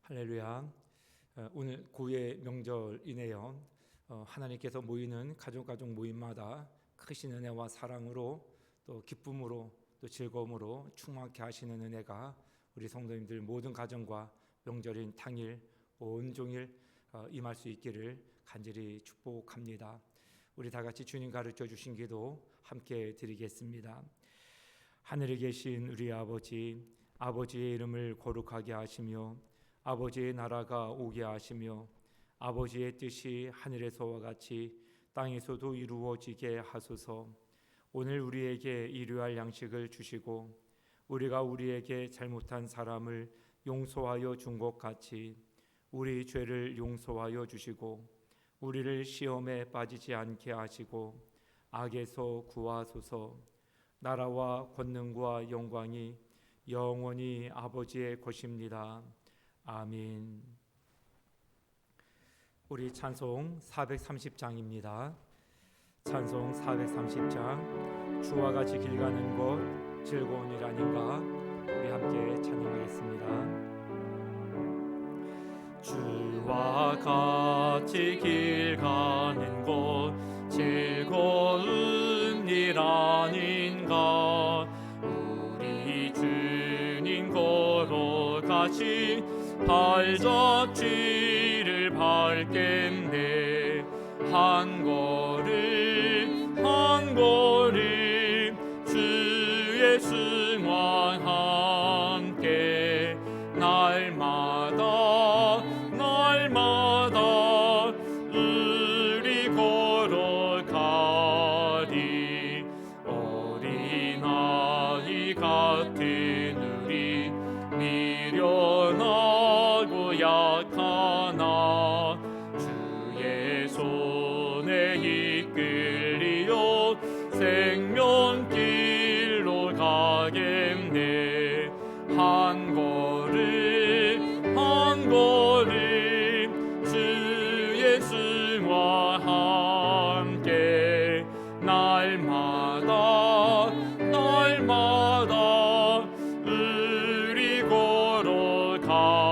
할렐루야. 오늘 구의 명절이네요. 하나님께서 모이는 가족 모임마다 크신 은혜와 사랑으로 또 기쁨으로 또 즐거움으로 충만케 하시는 은혜가 우리 성도님들 모든 가정과 명절인 당일 온종일 임할 수 있기를 간절히 축복합니다. 우리 다 같이 주님 가르쳐 주신 기도 함께 드리겠습니다. 하늘에 계신 우리 아버지, 아버지의 이름을 거룩하게 하시며 아버지의 나라가 오게 하시며 아버지의 뜻이 하늘에서와 같이 땅에서도 이루어지게 하소서. 오늘 우리에게 일용할 양식을 주시고 우리가 우리에게 잘못한 사람을 용서하여 준 것 같이 우리 죄를 용서하여 주시고 우리를 시험에 빠지지 않게 하시고 악에서 구하소서. 나라와 권능과 영광이 영원히 아버지의 것입니다. 아멘. 우리 찬송 430장입니다. 찬송 430장 주와 같이 길 가는 곳 즐거운 일 아닌가. 우리 함께 찬양하겠습니다. 주와 같이 길 가는 곳 즐거운 일 아닌가. 우리 주님 걸어가시 발자취를 밟겠네. 한 걸음 한 걸음 주의 승와 함께 날마다 우리 걸어가리. 어린아이 같은 우리 미련하고 약하나 주의 손에 이끌리어 생명길로 가겠네. 한 걸음 한 걸음 주의 승와 함께 날마다 우리 걸어가리.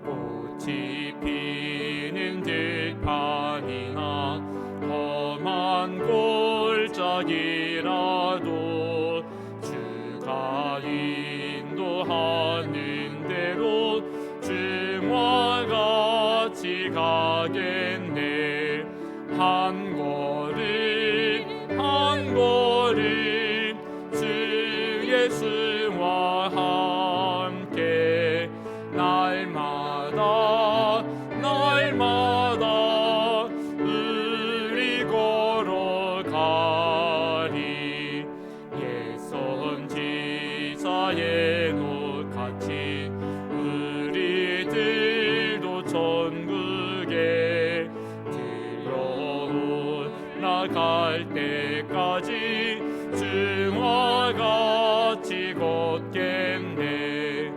꽃이 피는 들판이나 험한 골짜기라도 주가 인도하는 대로 주와 같이 가겠네. 한 걸음 한 걸음 주의 승와 함께 날마다 우리 걸어가리. 옛 선지자 에녹같이 우리들도 천국에 들어올라갈 때까지 주와 같이 걷겠네.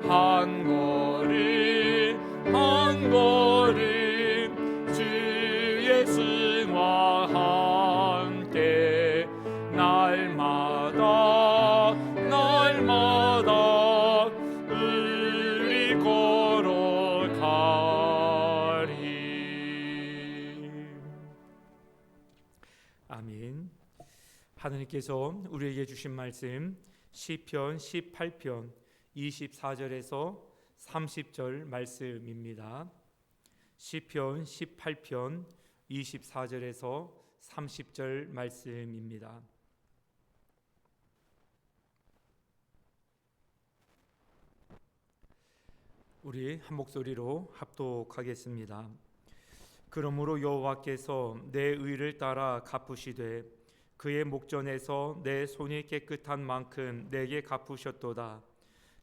한 걸음 한 걸음 주의 승와 함께 날마다 우리 걸어가리. 아멘. 하느님께서 우리에게 주신 말씀 시편 18편 24절에서 30절 말씀입니다. 시편 18편 24절에서 30절 말씀입니다. 우리 한 목소리로 합독하겠습니다. 그러므로 여호와께서 내 의를 따라 갚으시되 그의 목전에서 내 손이 깨끗한 만큼 내게 갚으셨도다.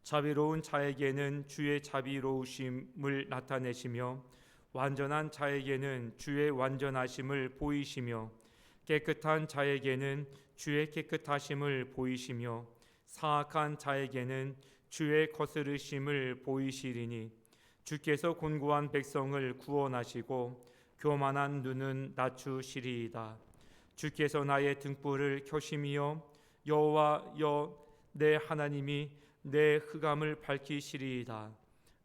자비로운 자에게는 주의 자비로우심을 나타내시며 완전한 자에게는 주의 완전하심을 보이시며 깨끗한 자에게는 주의 깨끗하심을 보이시며 사악한 자에게는 주의 거스르심을 보이시리니 주께서 곤고한 백성을 구원하시고 교만한 눈은 낮추시리이다. 주께서 나의 등불을 켜심이여 여호와여 내 하나님이 내 흑암을 밝히시리이다.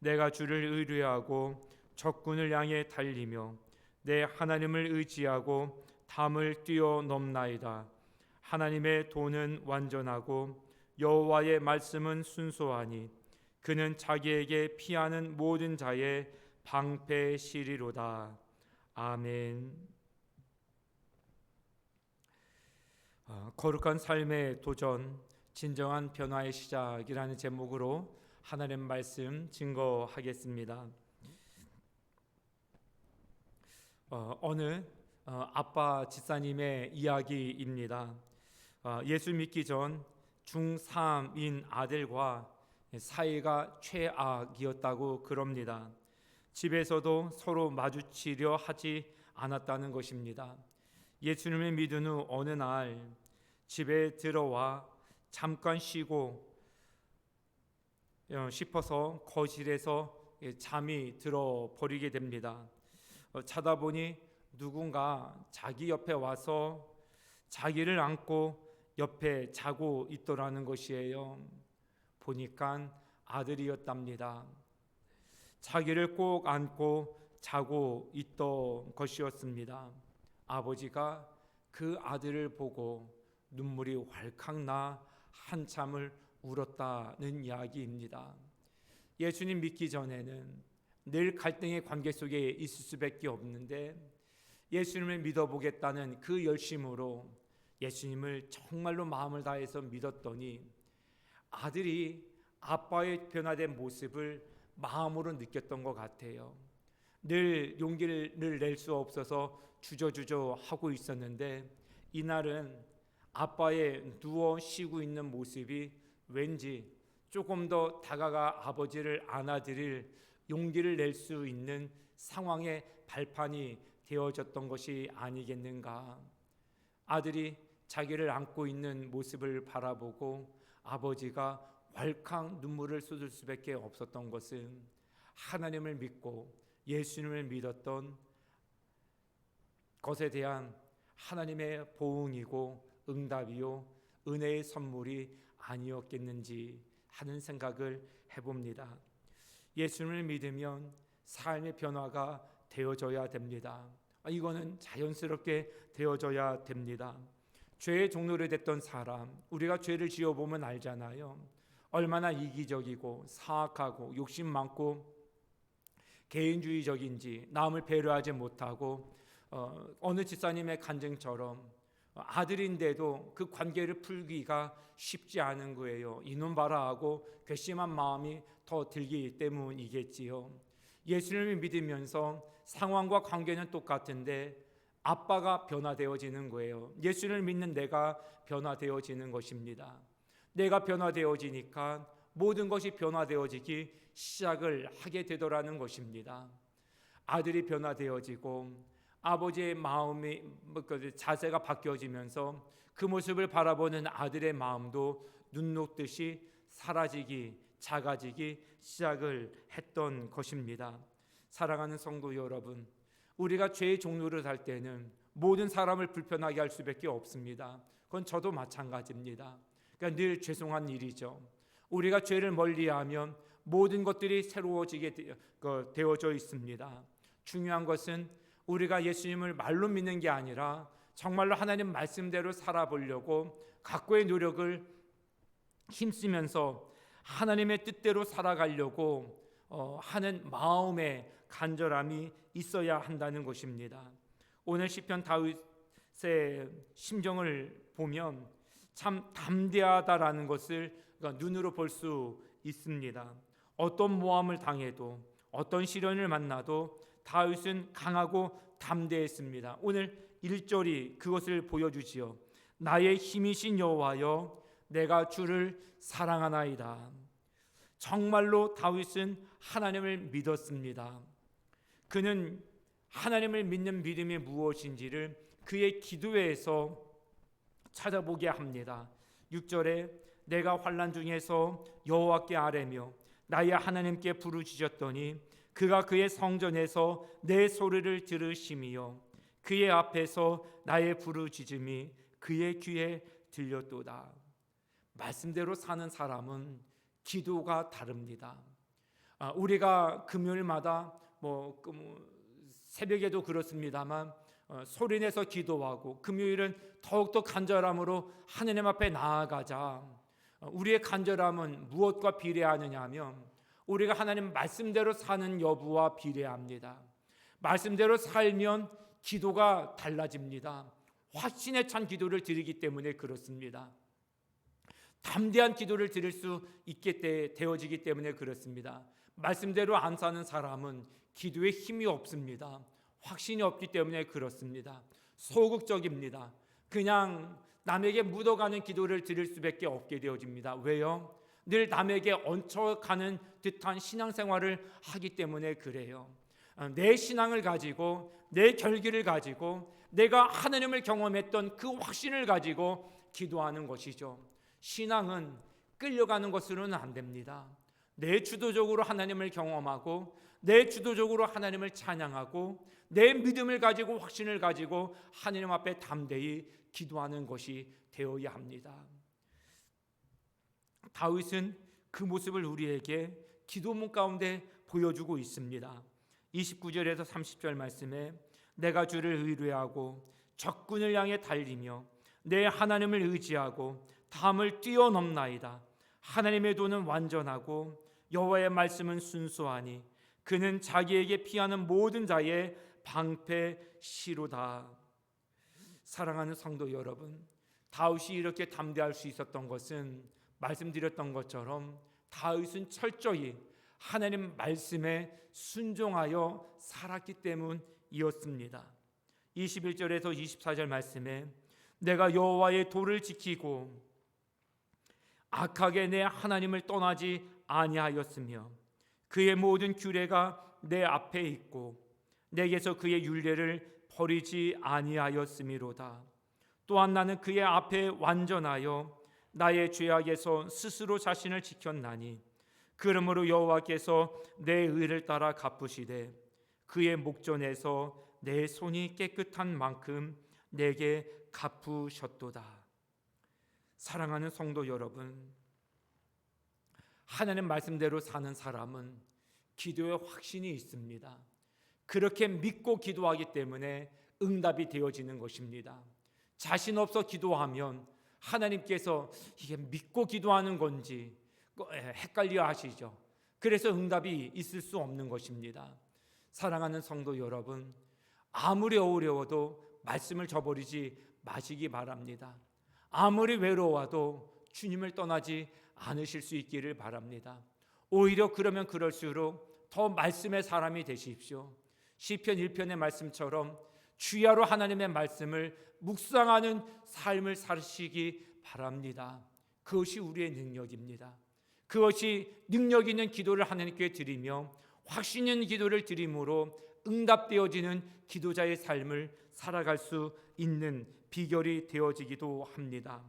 내가 주를 의뢰하고 적군을 향해 달리며 내 하나님을 의지하고 담을 뛰어넘나이다. 하나님의 도는 완전하고 여호와의 말씀은 순수하니 그는 자기에게 피하는 모든 자의 방패시리로다. 아멘. 거룩한 삶의 도전, 진정한 변화의 시작이라는 제목으로 하나님 말씀 증거하겠습니다. 어느 아빠 집사님의 이야기입니다. 예수 믿기 전 중3인 아들과 사이가 최악이었다고 그럽니다. 집에서도 서로 마주치려 하지 않았다는 것입니다. 예수님을 믿은 후 어느 날 집에 들어와 잠깐 쉬고 싶어서 거실에서 잠이 들어버리게 됩니다. 자다 보니 누군가 자기 옆에 와서 자기를 안고 옆에 자고 있더라는 것이에요. 보니까 아들이었답니다. 자기를 꼭 안고 자고 있던 것이었습니다. 아버지가 그 아들을 보고 눈물이 왈칵 나 한참을 울었다는 이야기입니다. 예수님 믿기 전에는 늘 갈등의 관계 속에 있을 수밖에 없는데 예수님을 믿어보겠다는 그 열심으로 예수님을 정말로 마음을 다해서 믿었더니 아들이 아빠의 변화된 모습을 마음으로 느꼈던 것 같아요. 늘 용기를 낼 수 없어서 주저주저 하고 있었는데 이날은 아빠의 누워 쉬고 있는 모습이 왠지 조금 더 다가가 아버지를 안아드릴 용기를 낼 수 있는 상황의 발판이 되어졌던 것이 아니겠는가. 아들이 자기를 안고 있는 모습을 바라보고 아버지가 왈칵 눈물을 쏟을 수밖에 없었던 것은 하나님을 믿고 예수님을 믿었던 것에 대한 하나님의 보응이고 응답이요 은혜의 선물이 아니었겠는지 하는 생각을 해봅니다. 예수님을 믿으면 삶의 변화가 되어져야 됩니다. 이거는 자연스럽게 되어져야 됩니다. 죄의 종로를 됐던 사람, 우리가 죄를 지어보면 알잖아요. 얼마나 이기적이고 사악하고 욕심 많고 개인주의적인지, 남을 배려하지 못하고 어느 집사님의 간증처럼 아들인데도 그 관계를 풀기가 쉽지 않은 거예요. 이놈 봐라 하고 괘씸한 마음이 더 들기 때문이겠지요. 예수님을 믿으면서 상황과 관계는 똑같은데 아빠가 변화되어지는 거예요. 예수를 믿는 내가 변화되어지는 것입니다. 내가 변화되어지니까 모든 것이 변화되어지기 시작을 하게 되더라는 것입니다. 아들이 변화되어지고 아버지의 마음이 자세가 바뀌어지면서 그 모습을 바라보는 아들의 마음도 눈 녹듯이 사라지기, 작아지기 시작을 했던 것입니다. 사랑하는 성도 여러분, 우리가 죄의 종로를 할 때는 모든 사람을 불편하게 할 수밖에 없습니다. 그건 저도 마찬가지입니다. 그러니까 늘 죄송한 일이죠. 우리가 죄를 멀리하면 모든 것들이 새로워지게 되어져 있습니다. 중요한 것은 우리가 예수님을 말로 믿는 게 아니라 정말로 하나님 말씀대로 살아보려고 각고의 노력을 힘쓰면서 하나님의 뜻대로 살아가려고 하는 마음의 간절함이 있어야 한다는 것입니다. 오늘 시편 다윗의 심정을 보면 참 담대하다라는 것을 눈으로 볼 수 있습니다. 어떤 모함을 당해도 어떤 시련을 만나도 다윗은 강하고 담대했습니다. 오늘 1절이 그것을 보여주지요. 나의 힘이신 여호와여 내가 주를 사랑하나이다. 정말로 다윗은 하나님을 믿었습니다. 그는 하나님을 믿는 믿음이 무엇인지를 그의 기도에서 찾아보게 합니다. 6절에 내가 환난 중에서 여호와께 아뢰며 나의 하나님께 부르짖었더니 그가 그의 성전에서 내 소리를 들으심이요 그의 앞에서 나의 부르짖음이 그의 귀에 들렸도다. 말씀대로 사는 사람은 기도가 다릅니다. 우리가 금요일마다 새벽에도 그렇습니다만 소리내서 기도하고 금요일은 더욱더 간절함으로 하느님 앞에 나아가자. 우리의 간절함은 무엇과 비례하느냐 하면 우리가 하나님 말씀대로 사는 여부와 비례합니다. 말씀대로 살면 기도가 달라집니다. 확신에 찬 기도를 드리기 때문에 그렇습니다. 담대한 기도를 드릴 수 있게 되어지기 때문에 그렇습니다. 말씀대로 안 사는 사람은 기도에 힘이 없습니다. 확신이 없기 때문에 그렇습니다. 소극적입니다. 그냥 남에게 묻어가는 기도를 드릴 수밖에 없게 되어집니다. 왜요? 늘 남에게 얹혀가는 듯한 신앙생활을 하기 때문에 그래요. 내 신앙을 가지고 내 결기를 가지고 내가 하나님을 경험했던 그 확신을 가지고 기도하는 것이죠. 신앙은 끌려가는 것으로는 안 됩니다. 내 주도적으로 하나님을 경험하고 내 주도적으로 하나님을 찬양하고 내 믿음을 가지고 확신을 가지고 하나님 앞에 담대히 기도하는 것이 되어야 합니다. 다윗은 그 모습을 우리에게 기도문 가운데 보여주고 있습니다. 29절에서 30절 말씀에 내가 주를 의뢰하고 적군을 향해 달리며 내 하나님을 의지하고 담을 뛰어넘나이다. 하나님의 도는 완전하고 여호와의 말씀은 순수하니 그는 자기에게 피하는 모든 자의 방패시로다. 사랑하는 성도 여러분, 다윗이 이렇게 담대할 수 있었던 것은 말씀드렸던 것처럼 다윗은 철저히 하나님 말씀에 순종하여 살았기 때문이었습니다. 21절에서 24절 말씀에 내가 여호와의 도를 지키고 악하게 내 하나님을 떠나지 아니하였으며 그의 모든 규례가 내 앞에 있고 내게서 그의 율례를 버리지 아니하였음이로다. 또한 나는 그의 앞에 완전하여 나의 죄악에서 스스로 자신을 지켰나니 그러므로 여호와께서 내 의를 따라 갚으시되 그의 목전에서 내 손이 깨끗한 만큼 내게 갚으셨도다. 사랑하는 성도 여러분, 하나님 말씀대로 사는 사람은 기도에 확신이 있습니다. 그렇게 믿고 기도하기 때문에 응답이 되어지는 것입니다. 자신 없어 기도하면 하나님께서 이게 믿고 기도하는 건지 헷갈려 하시죠. 그래서 응답이 있을 수 없는 것입니다. 사랑하는 성도 여러분, 아무리 어려워도 말씀을 저버리지 마시기 바랍니다. 아무리 외로워도 주님을 떠나지 않으실 수 있기를 바랍니다. 오히려 그러면 그럴수록 더 말씀의 사람이 되십시오. 시편 1편의 말씀처럼 주야로 하나님의 말씀을 묵상하는 삶을 사시기 바랍니다. 그것이 우리의 능력입니다. 그것이 능력 있는 기도를 하나님께 드리며 확신 있는 기도를 드림으로 응답되어지는 기도자의 삶을 살아갈 수 있는 비결이 되어지기도 합니다.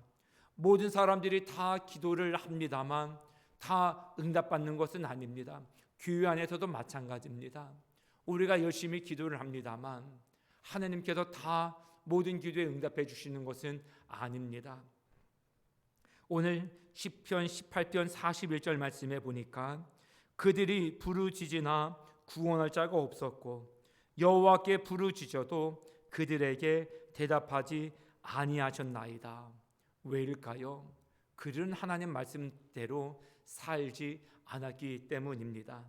모든 사람들이 다 기도를 합니다만 다 응답받는 것은 아닙니다. 교회 안에서도 마찬가지입니다. 우리가 열심히 기도를 합니다만 하나님께서 다 모든 기도에 응답해 주시는 것은 아닙니다. 오늘 시편 18편 41절 말씀에 보니까 그들이 부르짖으나 구원할 자가 없었고 여호와께 부르짖어도 그들에게 대답하지 아니하셨나이다. 왜일까요? 그들은 하나님 말씀대로 살지 않았기 때문입니다.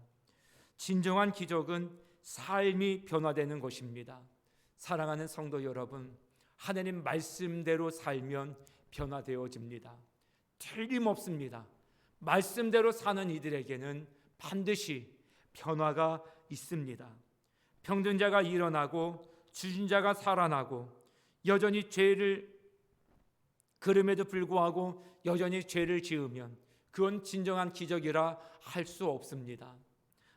진정한 기적은 삶이 변화되는 것입니다. 사랑하는 성도 여러분, 하나님 말씀대로 살면 변화되어집니다. 틀림없습니다. 말씀대로 사는 이들에게는 반드시 변화가 있습니다. 병든 자가 일어나고 죽은 자가 살아나고 여전히 죄를 그럼에도 불구하고 여전히 죄를 지으면 그건 진정한 기적이라 할 수 없습니다.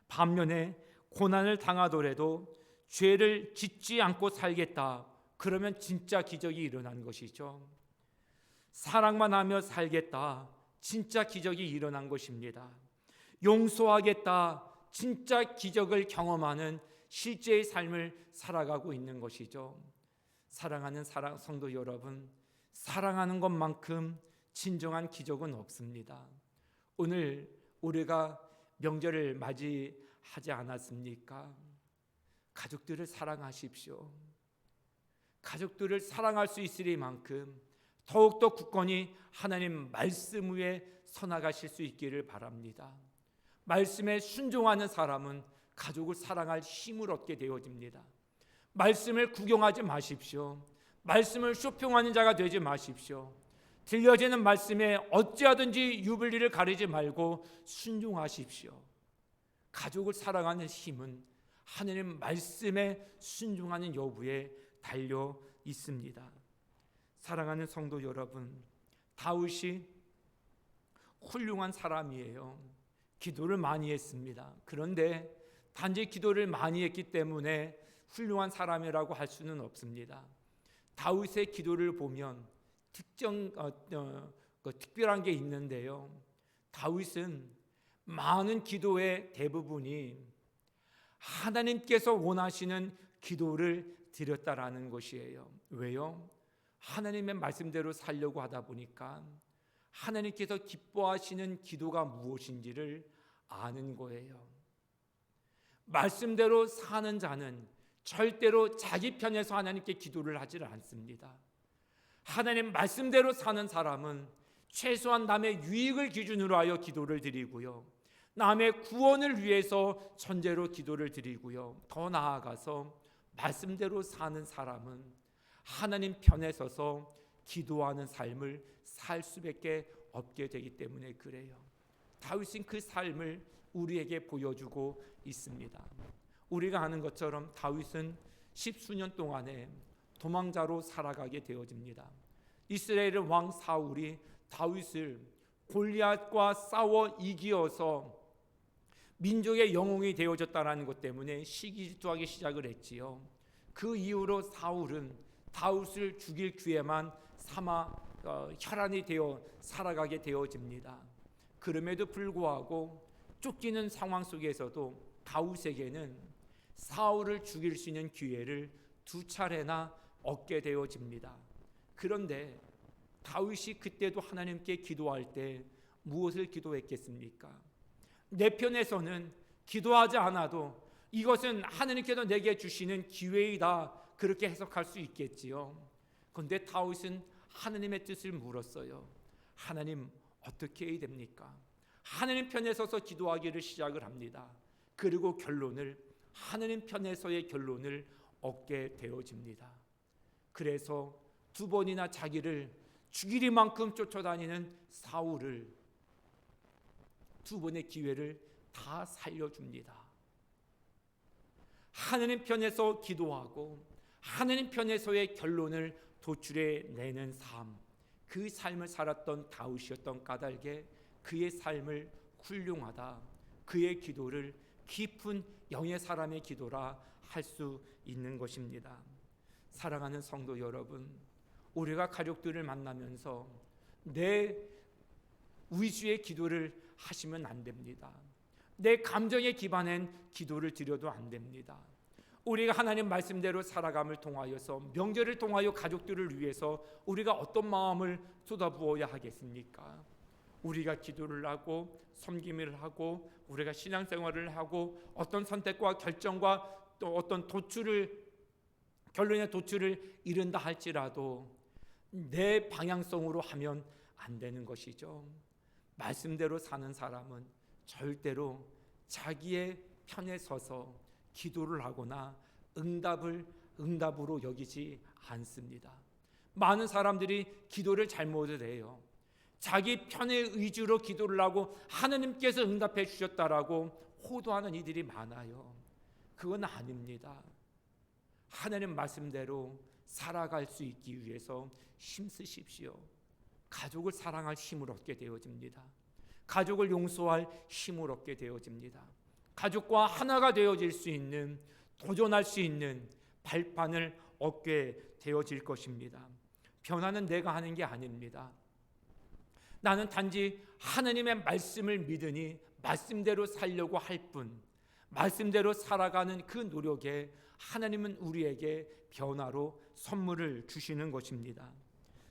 반면에 고난을 당하더라도 죄를 짓지 않고 살겠다, 그러면 진짜 기적이 일어난 것이죠. 사랑만 하며 살겠다, 진짜 기적이 일어난 것입니다. 용서하겠다, 진짜 기적을 경험하는 실제의 삶을 살아가고 있는 것이죠. 사랑하는 성도 여러분, 사랑하는 것만큼 진정한 기적은 없습니다. 오늘 우리가 명절을 맞이하지 않았습니까? 가족들을 사랑하십시오. 가족들을 사랑할 수 있으리만큼 더욱더 굳건히 하나님 말씀 위에 서나가실 수 있기를 바랍니다. 말씀에 순종하는 사람은 가족을 사랑할 힘을 얻게 되어집니다. 말씀을 구경하지 마십시오. 말씀을 쇼핑하는 자가 되지 마십시오. 들려지는 말씀에 어찌하든지 유불리를 가리지 말고 순종하십시오. 가족을 사랑하는 힘은 하나님 말씀에 순종하는 여부에 달려 있습니다. 사랑하는 성도 여러분, 다윗이 훌륭한 사람이에요. 기도를 많이 했습니다. 그런데 단지 기도를 많이 했기 때문에 훌륭한 사람이라고 할 수는 없습니다. 다윗의 기도를 보면 특별한 게 있는데요. 다윗은 많은 기도의 대부분이 하나님께서 원하시는 기도를 드렸다라는 것이에요. 왜요? 하나님의 말씀대로 살려고 하다 보니까 하나님께서 기뻐하시는 기도가 무엇인지를 아는 거예요. 말씀대로 사는 자는 절대로 자기 편에서 하나님께 기도를 하지 않습니다. 하나님 말씀대로 사는 사람은 최소한 남의 유익을 기준으로 하여 기도를 드리고요, 남의 구원을 위해서 전제로 기도를 드리고요, 더 나아가서 말씀대로 사는 사람은 하나님 편에 서서 기도하는 삶을 살 수밖에 없게 되기 때문에 그래요. 다윗은 그 삶을 우리에게 보여주고 있습니다. 우리가 아는 것처럼 다윗은 10수년 동안에 도망자로 살아가게 되어집니다. 이스라엘의 왕 사울이 다윗을 골리앗과 싸워 이기어서 민족의 영웅이 되어졌다는 것 때문에 시기질투하기 시작을 했지요. 그 이후로 사울은 다윗을 죽일 기회만 삼아 혈안이 되어 살아가게 되어집니다. 그럼에도 불구하고 쫓기는 상황 속에서도 다윗에게는 사울을 죽일 수 있는 기회를 2차례나 얻게 되어집니다. 그런데 다윗이 그때도 하나님께 기도할 때 무엇을 기도했겠습니까? 내 편에서는 기도하지 않아도 이것은 하나님께서 내게 주시는 기회이다, 그렇게 해석할 수 있겠지요. 그런데 다윗은 하나님의 뜻을 물었어요. 하나님, 어떻게 해야 됩니까? 하나님 편에 서서 기도하기를 시작을 합니다. 그리고 결론을 하나님 편에서의 결론을 얻게 되어집니다. 그래서 2번이나 자기를 죽이리만큼 쫓아다니는 사울을 2번의 기회를 다 살려줍니다. 하나님 편에서 기도하고 하나님 편에서의 결론을 도출해내는 삶, 그 삶을 살았던 다윗이었던 까닭에 그의 삶을 훌륭하다, 그의 기도를 깊은 영의 사람의 기도라 할 수 있는 것입니다. 사랑하는 성도 여러분, 우리가 가족들을 만나면서 내 위주의 기도를 하시면 안 됩니다. 내 감정에 기반한 기도를 드려도 안 됩니다. 우리가 하나님 말씀대로 살아감을 통하여서 명절을 통하여 가족들을 위해서 우리가 어떤 마음을 쏟아부어야 하겠습니까? 우리가 기도를 하고 섬김을 하고 우리가 신앙생활을 하고 어떤 선택과 결정과 또 어떤 결론의 도출을 이룬다 할지라도 내 방향성으로 하면 안 되는 것이죠. 말씀대로 사는 사람은 절대로 자기의 편에 서서 기도를 하거나 응답으로 여기지 않습니다. 많은 사람들이 기도를 잘못을 해요. 자기 편의 의지로 기도를 하고 하나님께서 응답해 주셨다라고 호도하는 이들이 많아요. 그건 아닙니다. 하나님 말씀대로 살아갈 수 있기 위해서 힘쓰십시오. 가족을 사랑할 힘을 얻게 되어집니다. 가족을 용서할 힘을 얻게 되어집니다. 가족과 하나가 되어질 수 있는, 도전할 수 있는 발판을 얻게 되어질 것입니다. 변화는 내가 하는 게 아닙니다. 나는 단지 하나님의 말씀을 믿으니 말씀대로 살려고 할 뿐, 말씀대로 살아가는 그 노력에 하나님은 우리에게 변화로 선물을 주시는 것입니다.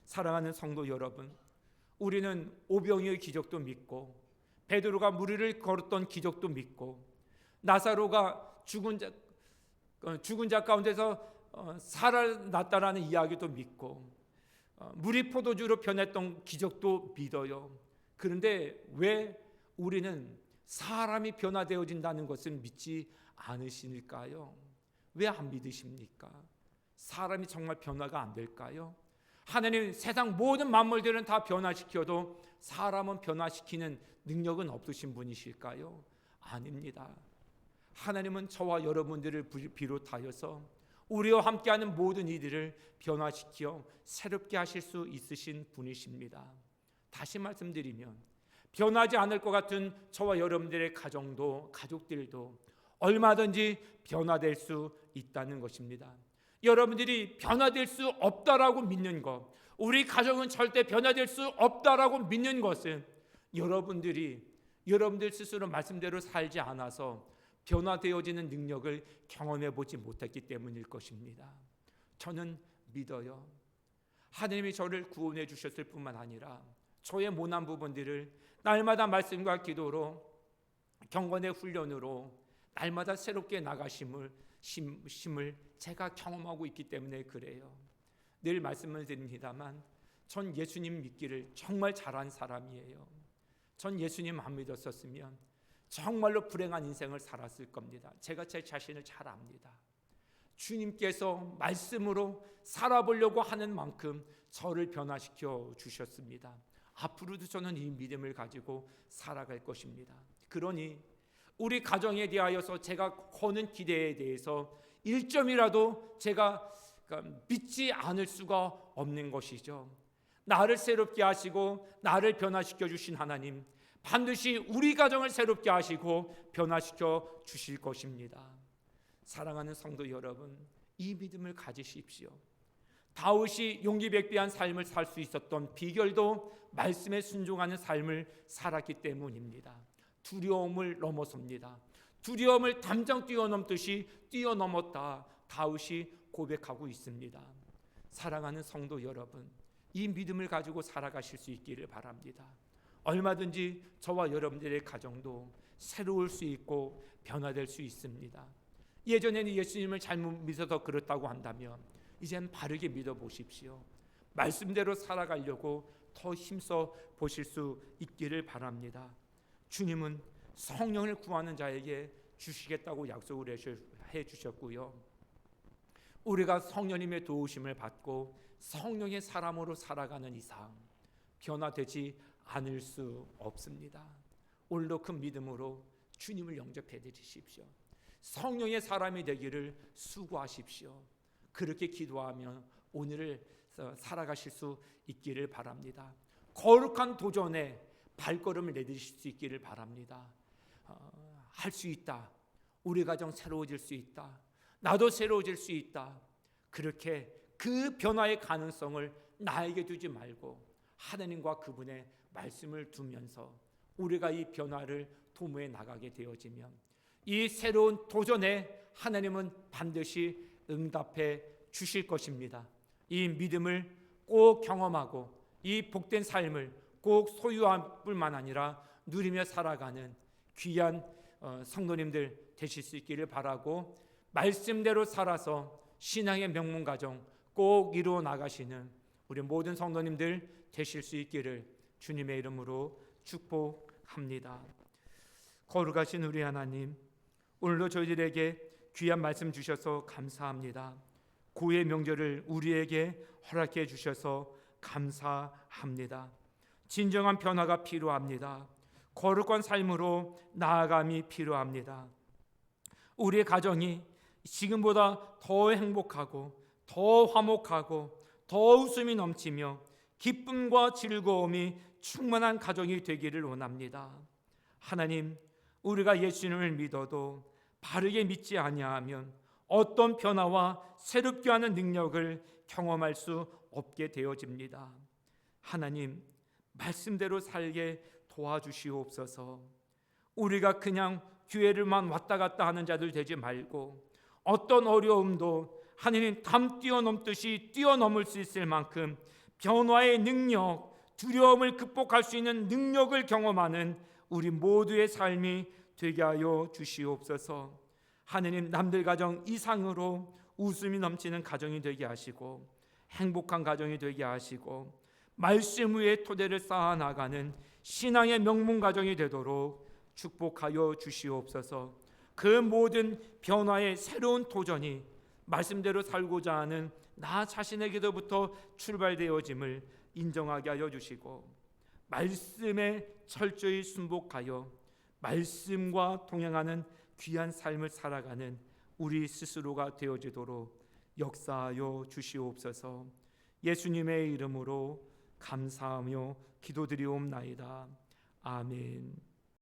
사랑하는 성도 여러분, 우리는 오병이의 기적도 믿고 베드로가 무리를 걸었던 기적도 믿고, 나사로가 죽은 자 가운데서 살아났다라는 이야기도 믿고, 물이 포도주로 변했던 기적도 믿어요. 그런데 왜 우리는 사람이 변화되어진다는 것을 믿지 않으실까요? 왜 안 믿으십니까? 사람이 정말 변화가 안 될까요? 하나님 세상 모든 만물들은 다 변화시켜도 사람은 변화시키는 능력은 없으신 분이실까요? 아닙니다. 하나님은 저와 여러분들을 비롯하여서 우리와 함께하는 모든 이들을 변화시켜 새롭게 하실 수 있으신 분이십니다. 다시 말씀드리면 변하지 않을 것 같은 저와 여러분들의 가정도, 가족들도 얼마든지 변화될 수 있다는 것입니다. 여러분들이 변화될 수 없다라고 믿는 것, 우리 가정은 절대 변화될 수 없다라고 믿는 것은 여러분들 스스로 말씀대로 살지 않아서 변화되어지는 능력을 경험해 보지 못했기 때문일 것입니다. 저는 믿어요. 하나님이 저를 구원해 주셨을 뿐만 아니라 저의 모난 부분들을 날마다 말씀과 기도로, 경건의 훈련으로 날마다 새롭게 나가심을 제가 경험하고 있기 때문에 그래요. 늘 말씀을 드립니다만 전 예수님 믿기를 정말 잘한 사람이에요. 전 예수님 안 믿었었으면 정말로 불행한 인생을 살았을 겁니다. 제가 제 자신을 잘 압니다. 주님께서 말씀으로 살아보려고 하는 만큼 저를 변화시켜 주셨습니다. 앞으로도 저는 이 믿음을 가지고 살아갈 것입니다. 그러니 우리 가정에 대하여서 제가 거는 기대에 대해서 1점이라도 제가 믿지 않을 수가 없는 것이죠. 나를 새롭게 하시고 나를 변화시켜 주신 하나님, 반드시 우리 가정을 새롭게 하시고 변화시켜 주실 것입니다. 사랑하는 성도 여러분, 이 믿음을 가지십시오. 다윗이 용기백비한 삶을 살 수 있었던 비결도 말씀에 순종하는 삶을 살았기 때문입니다. 두려움을 넘어섭니다. 두려움을 담장 뛰어넘듯이 뛰어넘었다 다윗이 고백하고 있습니다. 사랑하는 성도 여러분, 이 믿음을 가지고 살아가실 수 있기를 바랍니다. 얼마든지 저와 여러분들의 가정도 새로울 수 있고 변화될 수 있습니다. 예전에는 예수님을 잘못 믿어서 그렇다고 한다면 이젠 바르게 믿어보십시오. 말씀대로 살아가려고 더 힘써 보실 수 있기를 바랍니다. 주님은 성령을 구하는 자에게 주시겠다고 약속을 해주셨고요. 우리가 성령님의 도우심을 받고 성령의 사람으로 살아가는 이상 변화되지 않을 수 없습니다. 오늘도 큰 믿음으로 주님을 영접해 드리십시오. 성령의 사람이 되기를 수고하십시오. 그렇게 기도하며 오늘을 살아가실 수 있기를 바랍니다. 거룩한 도전에 발걸음을 내디실 수 있기를 바랍니다. 할 수 있다. 우리 가정 새로워질 수 있다. 나도 새로워질 수 있다. 그렇게 그 변화의 가능성을 나에게 두지 말고 하나님과 그분의 말씀을 두면서 우리가 이 변화를 도모해 나가게 되어지면 이 새로운 도전에 하나님은 반드시 응답해 주실 것입니다. 이 믿음을 꼭 경험하고 이 복된 삶을 꼭 소유할 뿐만 아니라 누리며 살아가는 귀한 성도님들 되실 수 있기를 바라고, 말씀대로 살아서 신앙의 명문 가정 꼭 이루어 나가시는 우리 모든 성도님들 되실 수 있기를 주님의 이름으로 축복합니다. 거룩하신 우리 하나님, 오늘도 저희들에게 귀한 말씀 주셔서 감사합니다. 구의 명절을 우리에게 허락해 주셔서 감사합니다. 진정한 변화가 필요합니다. 거룩한 삶으로 나아감이 필요합니다. 우리의 가정이 지금보다 더 행복하고 더 화목하고 더 웃음이 넘치며 기쁨과 즐거움이 충만한 가정이 되기를 원합니다. 하나님, 우리가 예수님을 믿어도 바르게 믿지 아니하면 어떤 변화와 새롭게 하는 능력을 경험할 수 없게 되어집니다. 하나님, 말씀대로 살게 도와주시옵소서. 우리가 그냥 교회를만 왔다 갔다 하는 자들 되지 말고 어떤 어려움도 하나님 담 뛰어넘듯이 뛰어넘을 수 있을 만큼 변화의 능력, 두려움을 극복할 수 있는 능력을 경험하는 우리 모두의 삶이 되게 하여 주시옵소서. 하느님, 남들 가정 이상으로 웃음이 넘치는 가정이 되게 하시고 행복한 가정이 되게 하시고 말씀 위에 토대를 쌓아 나가는 신앙의 명문 가정이 되도록 축복하여 주시옵소서. 그 모든 변화의 새로운 도전이 말씀대로 살고자 하는 나 자신에게로부터 출발되어짐을 인정하게 하여 주시고 말씀에 철저히 순복하여 말씀과 동행하는 귀한 삶을 살아가는 우리 스스로가 되어지도록 역사하여 주시옵소서. 예수님의 이름으로 감사하며 기도드리옵나이다. 아멘.